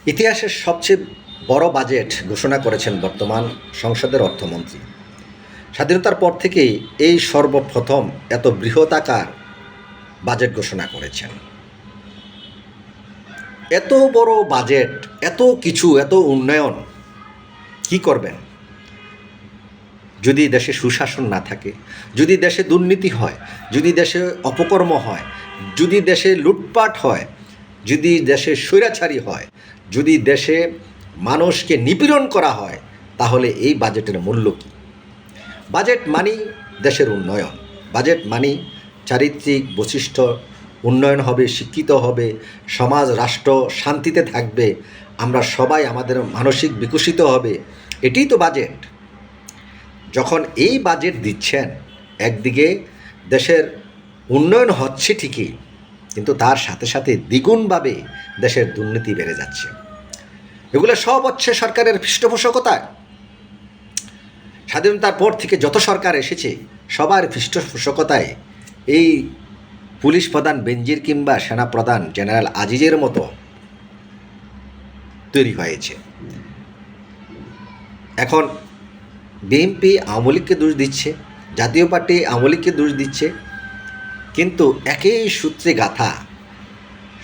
ইতিহাসের সবচেয়ে বড় বাজেট ঘোষণা করেছেন বর্তমান সংসদের অর্থমন্ত্রী। স্বাধীনতার পর থেকেই এই সর্বপ্রথম এত বৃহদাকার বাজেট ঘোষণা করেছেন। এত বড় বাজেট, এত কিছু, এত উন্নয়ন কি করবেন? যদি দেশে সুশাসন না থাকে, যদি দেশে দুর্নীতি হয়, যদি দেশে অপকর্ম হয়, যদি দেশে লুটপাট হয়, যদি দেশে স্বৈরাচারী হয়, যদি দেশে মানুষকে নিপীড়ন করা হয়, তাহলে এই বাজেটের মূল্য কী? বাজেট মানেই দেশের উন্নয়ন, বাজেট মানেই চারিত্রিক বৈশিষ্ট্য উন্নয়ন হবে, শিক্ষিত হবে, সমাজ রাষ্ট্র শান্তিতে থাকবে, আমরা সবাই আমাদের মানসিক বিকশিত হবে, এটিই তো বাজেট। যখন এই বাজেট দিচ্ছেন, একদিকে দেশের উন্নয়ন হচ্ছে ঠিকই, কিন্তু তার সাথে সাথে দ্বিগুণভাবে দেশের দুর্নীতি বেড়ে যাচ্ছে। এগুলো সব হচ্ছে সরকারের পৃষ্ঠপোষকতায়। স্বাধীনতার পর থেকে যত সরকার এসেছে, সবার পৃষ্ঠপোষকতায় এই পুলিশ প্রধান বেনজির কিংবা সেনা প্রধান জেনারেল আজিজের মতো তৈরি হয়েছে। এখন বিএনপি আওয়ামী লীগকে দোষ দিচ্ছে, জাতীয় পার্টি আওয়ামী লীগকে দোষ দিচ্ছে, কিন্তু একই সূত্রে গাথা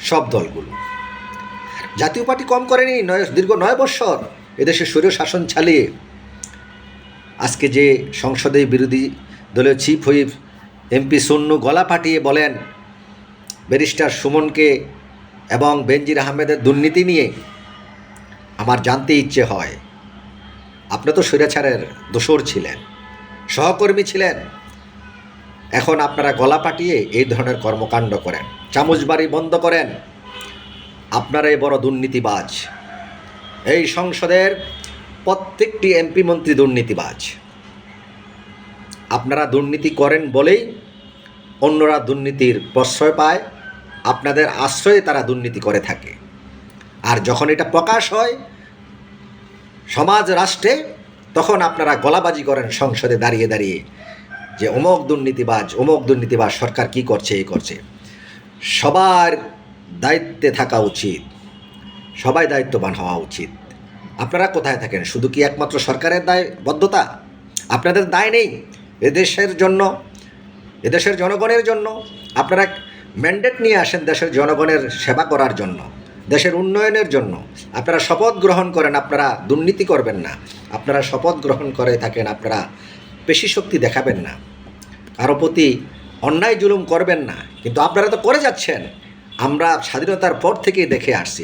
সব দলগুলো। জাতীয় পার্টি কম করেনি, দীর্ঘ 9 বছর এদেশে স্বৈর শাসন চালিয়ে আজকে যে সংসদে বিরোধী দলীয় চিফ হুইপ এমপি সন্নু গলা ফাটিয়ে বলেন ব্যারিস্টার সুমনকে এবং বেনজির আহমেদের দুর্নীতি নিয়ে, আমার জানতে ইচ্ছে হয়, আপনি তো স্বৈরাচারের দোসর ছিলেন, সহকর্মী ছিলেন, এখন আপনারা গলা পাটিয়ে এই ধরনের কর্মকাণ্ড করেন, চামচবাড়ি বন্ধ করেন, আপনারাই বড় দুর্নীতিবাজ। এই সংসদের প্রত্যেকটি এমপি মন্ত্রী দুর্নীতিবাজ। আপনারা দুর্নীতি করেন বলেই অন্যরা দুর্নীতির প্রশ্রয় পায়, আপনাদের আশ্রয়ে তারা দুর্নীতি করে থাকে। আর যখন এটা প্রকাশ হয় সমাজ রাষ্ট্রে, তখন আপনারা গলাবাজি করেন সংসদে দাঁড়িয়ে দাঁড়িয়ে যে অমুক দুর্নীতিবাজ সরকার কি করছে, এই করছে। সবার দায়িত্বে থাকা উচিত, সবাই দায়িত্ববান হওয়া উচিত। আপনারা কোথায় থাকেন? শুধু কি একমাত্র সরকারের দায়বদ্ধতা? আপনাদের দায় নেই এদেশের জন্য, এদেশের জনগণের জন্য? আপনারা ম্যান্ডেট নিয়ে আসেন দেশের জনগণের সেবা করার জন্য, দেশের উন্নয়নের জন্য। আপনারা শপথ গ্রহণ করেন আপনারা দুর্নীতি করবেন না, আপনারা শপথ গ্রহণ করে থাকেন আপনারা পেশি শক্তি দেখাবেন না, কারো প্রতি অন্যায় জুলুম করবেন না, কিন্তু আপনারা তো করে যাচ্ছেন। আমরা স্বাধীনতার পর থেকেই দেখে আসছি,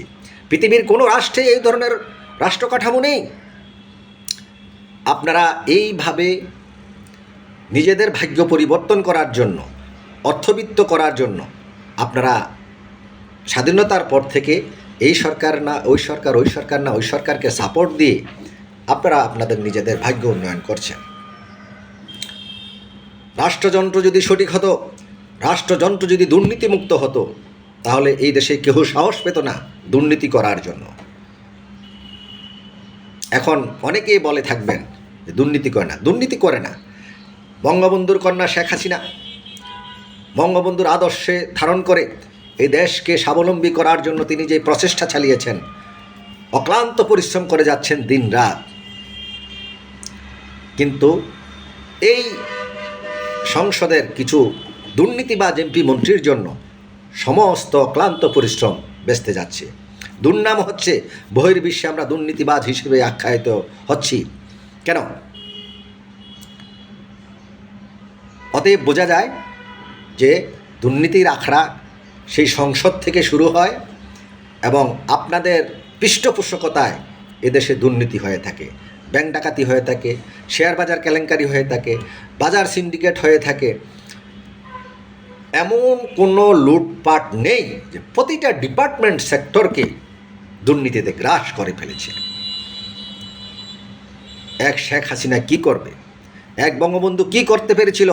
পৃথিবীর কোনো রাষ্ট্রে এই ধরনের রাষ্ট্র কাঠামো নেই। আপনারা এইভাবে নিজেদের ভাগ্য পরিবর্তন করার জন্য, অর্থবিত্ত করার জন্য আপনারা স্বাধীনতার পর থেকে এই সরকার না ওই সরকার, ওই সরকার না ওই সরকারকে সাপোর্ট দিয়ে আপনারা আপনাদের নিজেদের ভাগ্য উন্নয়ন করছেন। রাষ্ট্রযন্ত্র যদি সঠিক হতো, রাষ্ট্রযন্ত্র যদি দুর্নীতিমুক্ত হতো, তাহলে এই দেশে কেউ সাহস পেত না দুর্নীতি করার জন্য। এখন অনেকেই বলে থাকবেন যে দুর্নীতি করে না, দুর্নীতি করে না। বঙ্গবন্ধুর কন্যা শেখ হাসিনা বঙ্গবন্ধুর আদর্শে ধারণ করে এই দেশকে স্বাবলম্বী করার জন্য তিনি যে প্রচেষ্টা চালিয়েছেন, অক্লান্ত পরিশ্রম করে যাচ্ছেন দিন রাত, কিন্তু এই সংসদের কিছু দুর্নীতিবাজ এমপি মন্ত্রীর জন্য সমস্ত ক্লান্ত পরিশ্রম বেঁচতে যাচ্ছে। দুর্নাম হচ্ছে, বহির্বিশ্বে আমরা দুর্নীতিবাজ হিসেবে আখ্যায়িত হচ্ছি কেন? অতএব বোঝা যায় যে দুর্নীতির আখড়া সেই সংসদ থেকে শুরু হয় এবং আপনাদের পৃষ্ঠপোষকতায় এদেশে দুর্নীতি হয়ে থাকে, ব্যাংক ডাকাতি হয়ে থাকে, শেয়ার বাজার কেলেঙ্কারি হয়ে থাকে, বাজার সিন্ডিকেট হয়ে থাকে। এমন কোনো লুটপাট নেই যে প্রতিটা ডিপার্টমেন্ট সেক্টরকে দুর্নীতিতে গ্রাস করে ফেলেছে। এক শেখ হাসিনা কি করবে, এক বঙ্গবন্ধু কি করতে পেরেছিল?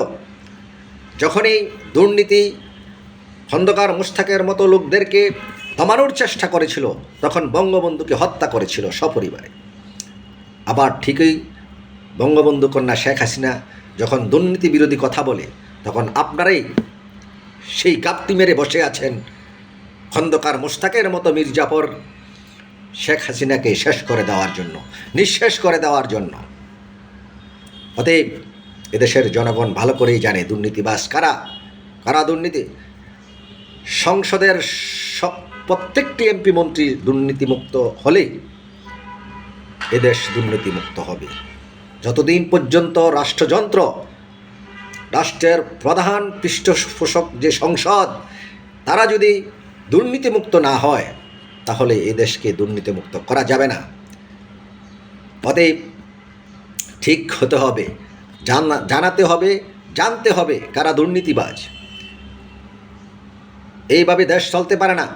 যখন এই দুর্নীতি খন্দকার মুশতাকের মতো লোকদেরকে দমানোর চেষ্টা করেছিল, তখন বঙ্গবন্ধুকে হত্যা করেছিল সপরিবারে। আবার ঠিকই বঙ্গবন্ধু কন্যা শেখ হাসিনা যখন দুর্নীতি বিরোধী কথা বলে, তখন আপনারাই সেই গাপ্তি মেরে বসে আছেন খন্দকার মুশতাকের মতো, মির্জাফর শেখ হাসিনাকে শেষ করে দেওয়ার জন্য, নিঃশেষ করে দেওয়ার জন্য। অতএব এদেশের জনগণ ভালো করেই জানে দুর্নীতিবাজ কারা, কারা দুর্নীতি। সংসদের প্রত্যেকটি এমপি মন্ত্রী দুর্নীতিমুক্ত হলেই এদেশ দুর্নীতিমুক্ত হবে। যতদিন পর্যন্ত রাষ্ট্রযন্ত্র, রাষ্ট্রের প্রধান পৃষ্ঠপোষক যে সংসদ, তারা যদি দুর্নীতিমুক্ত না হয় তাহলে এই দেশকে দুর্নীতিমুক্ত করা যাবে না। অতএব ঠিক হতে হবে, জানাতে হবে, জানতে হবে কারা দুর্নীতিবাজ। এইভাবে দেশ চলতে পারে না।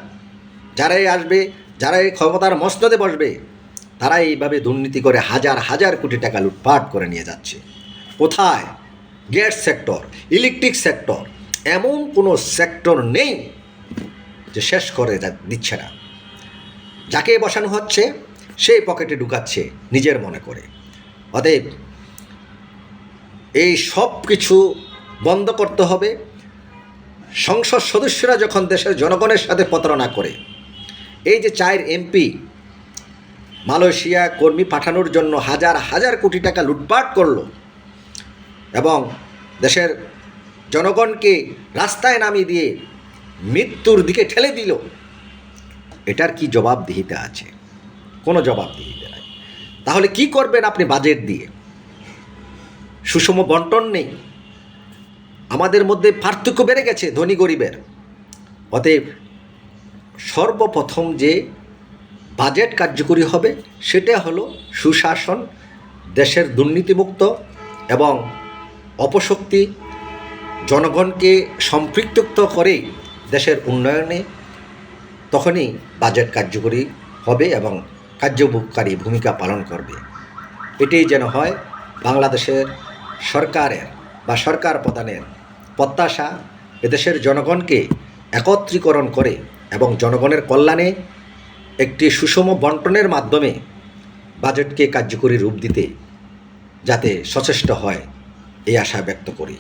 যারাই আসবে, যারাই ক্ষমতার মসনদে বসবে, তারা এইভাবে দুর্নীতি করে হাজার হাজার কোটি টাকা লুটপাট করে নিয়ে যাচ্ছে। কোথায়? গ্যাস সেক্টর, ইলেকট্রিক সেক্টর, এমন কোনো সেক্টর নেই যে শেষ করে দিচ্ছে না। যাকে বসানো হচ্ছে সেই পকেটে ঢুকাচ্ছে নিজের মনে করে। অতএব এই সব কিছু বন্ধ করতে হবে। সংসদ সদস্যরা যখন দেশের জনগণের সাথে প্রতারণা করে, এই যে 4 এমপি মালয়েশিয়া কর্মী পাঠানোর জন্য হাজার হাজার কোটি টাকা লুটপাট করলো এবং দেশের জনগণকে রাস্তায় নামিয়ে দিয়ে মৃত্যুর দিকে ঠেলে দিল, এটার কি জবাবদিহিতা আছে? কোনো জবাবদিহিতা নাই। তাহলে কি করবেন আপনি বাজেট দিয়ে? সুষম বন্টন নেই, আমাদের মধ্যে পার্থক্য বেড়ে গেছে ধনী গরিবের। অতএব সর্বপ্রথম যে বাজেট কার্যকরী হবে সেটা হলো সুশাসন, দেশের দুর্নীতিমুক্ত এবং অপশক্তি, জনগণকে সম্পৃক্ত করে দেশের উন্নয়নে তখনই বাজেট কার্যকরী হবে এবং কার্যকরী ভূমিকা পালন করবে। এটাই যেন হয় বাংলাদেশের সরকারের বা সরকার প্রধানের প্রত্যাশা। এদেশের জনগণকে একত্রীকরণ করে এবং জনগণের কল্যাণে একটি সুষম বন্টনের মাধ্যমে বাজেটকে কার্যকরী রূপ দিতে যাতে সচেষ্ট হয়, এই আশা ব্যক্ত করি।